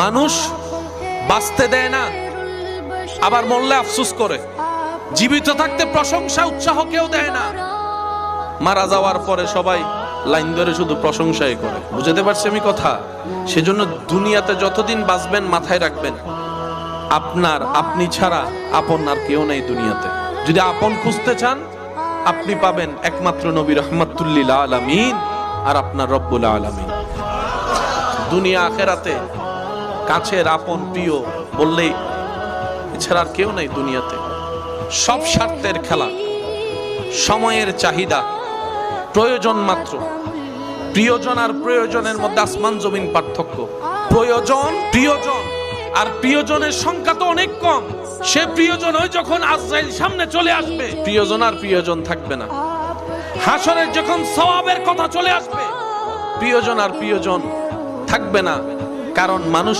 মানুষ বাঁচতে দেয় না, আবার মরলে আফসোস করে। জীবিত থাকতে প্রশংসা উৎসাহ কেউ দেয় না, মারা যাওয়ার পরে সবাই লাইন ধরে শুধু প্রশংসাই করে। বুঝতে পারছি আমি কথা? সেজন্য দুনিয়াতে যতদিন বাঁচবেন মাথায় রাখবেন, আপনি ছাড়া আপন আর কেউ নেই দুনিয়াতে। যদি আপন খুঁজতে চান, আপনি পাবেন একমাত্র নবী রাহমাতুল লিল আলামিন আর আপনার রব্বুল আলামিন। দুনিয়া আখেরাতে কাছের আপন প্রিয় বললেই এছাড়া আর কেউ নেই দুনিয়াতে। সব স্বার্থের খেলা, সময়ের চাহিদা, প্রয়োজন মাত্র। প্রিয়জন আর প্রয়োজনের মধ্যে আসমান জমিন পার্থক্য। প্রিয়জন আর প্রিয়জনের সংখ্যা তো অনেক কম। সে প্রিয়জন হয় যখন আজরাইল সামনে চলে আসবে, প্রিয়জন আর প্রিয়জন থাকবে না। হাসরের যখন সওয়াবের কথা চলে আসবে, প্রিয়জন আর প্রিয়জন থাকবে না। কারণ মানুষ